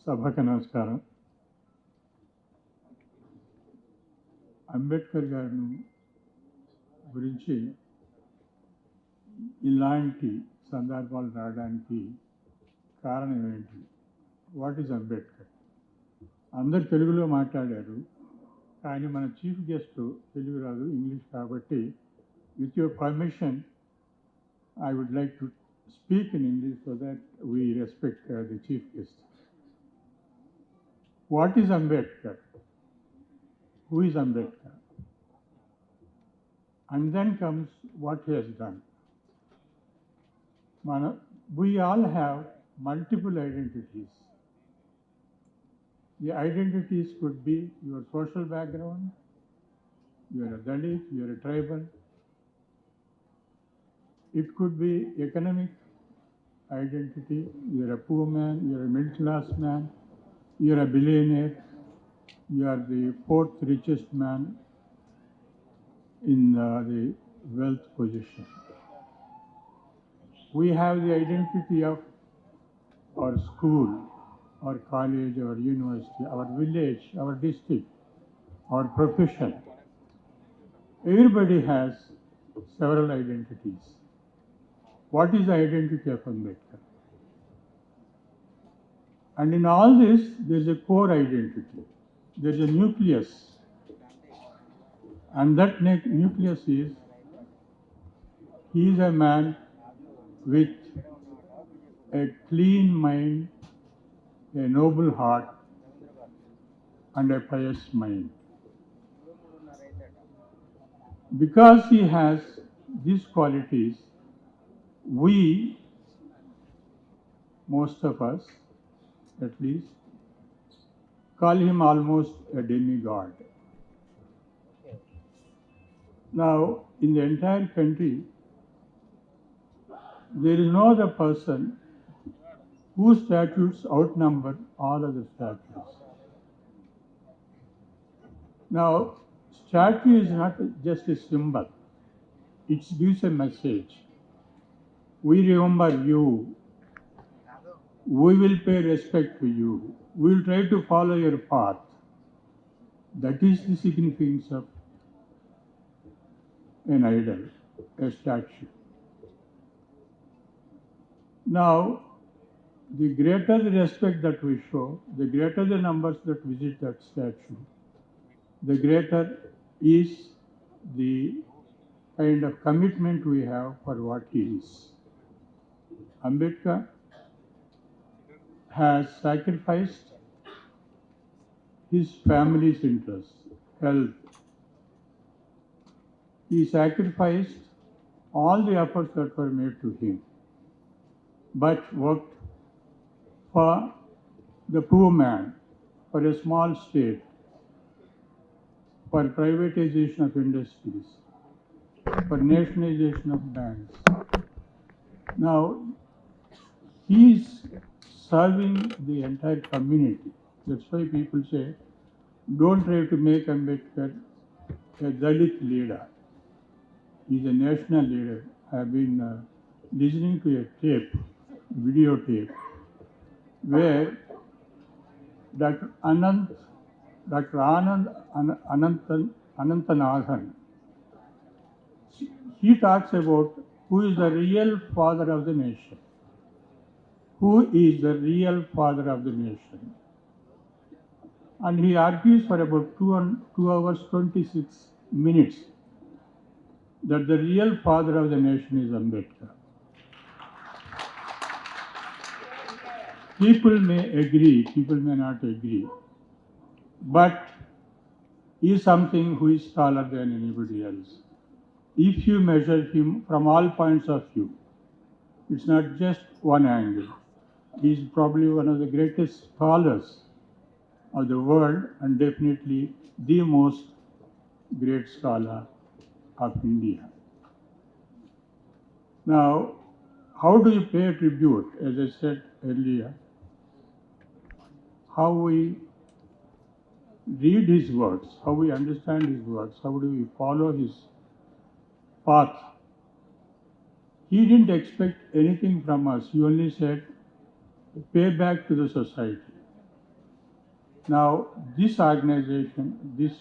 సభకు నమస్కారం. అంబేద్కర్ గారిని గురించి ఇలాంటి సందర్భాలు రావడానికి కారణం ఏంటి? What is Ambedkar? అందరు తెలుగులో మాట్లాడారు, కానీ మన చీఫ్ గెస్ట్ తెలుగు రాదు, ఇంగ్లీష్. కాబట్టి with your permission I would like to speak in English so that we respect the chief guest. What is Ambedkar? Who is Ambedkar? And then comes what he has done. We all have multiple identities. The identities could be your social background, you are a Dalit, you are a tribal. It could be economic identity, you are a poor man, you are a middle class man, you are a billionaire, you are the fourth richest man in the wealth position. We have the identity of our school, our college, our university, our village, our district, our profession. Everybody has several identities. What is the identity of Ambedkar? And in all this, there is a core identity. There is a nucleus. And that nucleus is, he is a man with a clean mind, a noble heart, and a pious mind. Because he has these qualities, we, most of us at least, call him almost a demigod. Now, in the entire country, there is no other person whose statutes outnumber all other statutes. Now, statue is not just a symbol. It gives a message. We remember you. We will pay respect to you. We will try to follow your path. That is the significance of an idol, a statue. Now, the greater the respect that we show, the greater the numbers that visit that statue, the greater is the kind of commitment we have for what he is. Ambedkar has sacrificed his family's interests, health. He sacrificed all the efforts that were made to him, but worked for the poor man, for a small state, for privatization of industries, for nationalization of banks. Now, he is serving the entire community. That's why people say, don't try to make Ambedkar a Dalit leader. He's a national leader. I have been listening to a videotape, where Dr. Ananthanathan, he talks about who is the real father of the nation. Who is the real father of the nation? And he argues for about 2 hours 26 minutes that the real father of the nation is Ambedkar. People may agree, people may not agree, but he is something who is taller than anybody else. If you measure him from all points of view, it's not just one angle. He is probably one of the greatest scholars of the world, and definitely the most great scholar of India. Now, how do you pay tribute? As I said earlier, how we read his words, how we understand his words, how do we follow his path. He didn't expect anything from us. He only said, pay back to the society. Now, this organization, this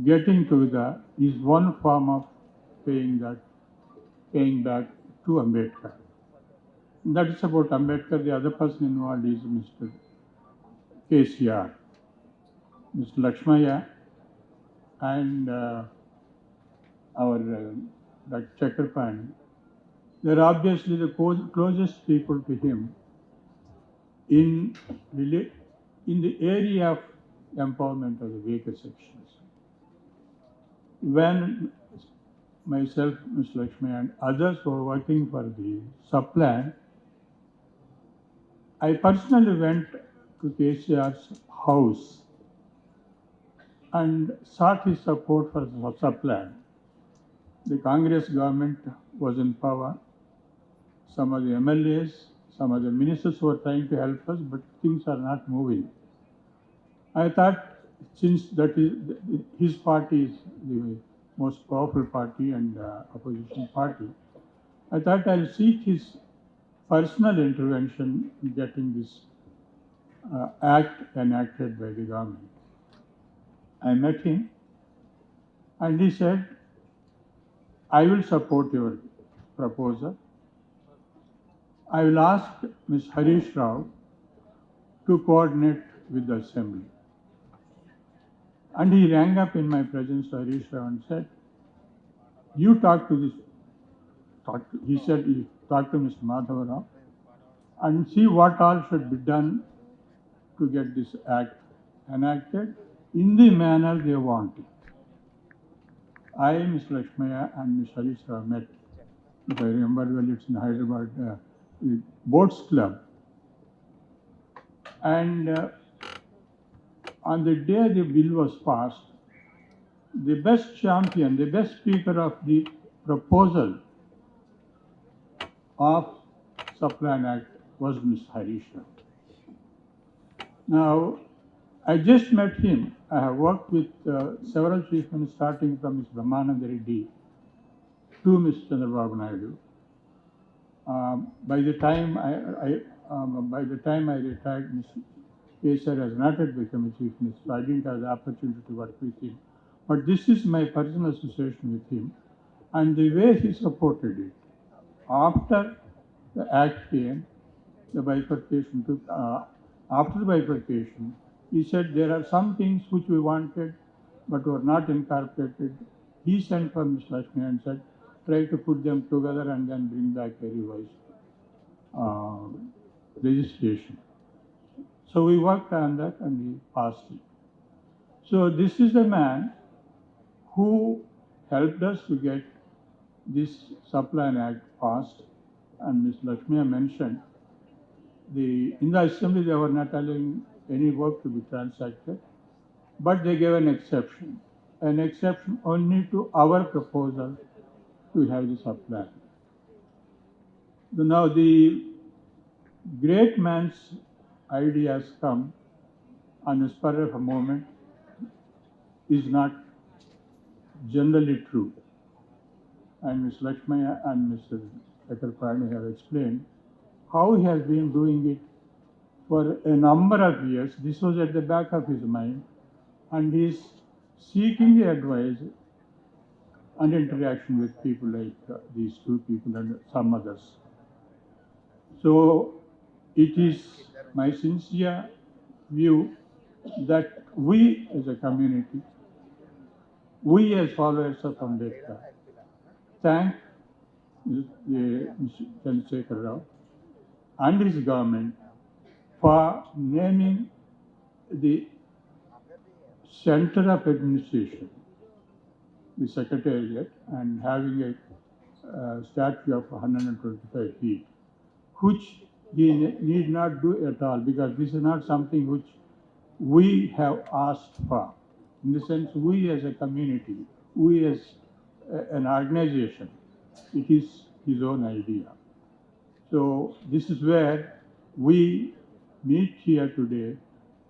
getting together is one form of paying back to Ambedkar. That is about Ambedkar. The other person involved is Mr. KCR, Mr. Lakshmaya, and our Dr. Chakrapani. They're obviously the closest people to him in, in the area of empowerment of the weaker sections. When myself, Mr. Lakshmi, and others were working for the sub-plan, I personally went to KCR's house and sought his support for the sub-plan. The Congress government was in power. Some of the MLAs, some of the ministers were trying to help us, but things are not moving. I thought, since that is his party is the most powerful party and opposition party, I thought I'll seek his personal intervention in getting this act enacted by the government. I met him and he said, I will support your proposal. I will ask Ms. Harish Rao to coordinate with the assembly. And he rang up in my presence to Harish Rao and said, you talk to this, he said, you talk to Mr. Madhava Rao and see what all should be done to get this act enacted in the manner they want it. I, Mr. Lakshmaya, and Ms. Harish Rao met, if I remember well, it's in Hyderabad, Boats Club. And on the day the bill was passed, the best champion, the best speaker of the proposal of Sub-Plan Act was Ms. Harish Rao. Now, I just met him. I have worked with several chief ministers, starting from Ms. Brahmananda Reddy to Ms. Chandrababu Naidu. By the time I retired, Mr. Kesar has not yet become a chief minister, so I didn't have the opportunity to work with him. But this is my personal association with him, and the way he supported it. After the act came, the bifurcation took. After the bifurcation, he said there are some things which we wanted but were not incorporated. He sent for Mr. Lakshmi and said, try to put them together and then bring back a revised legislation. So we worked on that and we passed it. So this is the man who helped us to get this Sub-Plan Act passed. And Ms. Lakshmi mentioned, in the assembly they were not allowing any work to be transacted, but they gave an exception only to our proposal to have the Sub-Plan. Now the great man's ideas come on a spur of a moment is not generally true. And Ms. Lakshmaya and Mr. Chakrapani have explained how he has been doing it for a number of years. This was at the back of his mind, and he is seeking the advice and interaction with people like these two people and some others. So it is my sincere view that we as a community, we as followers of Ambedkar, thank Mr. Chandrasekhar Rao and his government for naming the center of administration, the secretariat, and having a statue of 125 feet, which he need not do at all, because this is not something which we have asked for. In the sense, we as a community, we as an organization, it is his own idea. So this is where we meet here today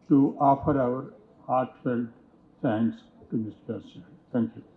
to offer our heartfelt thanks to Mr. President. Thank you.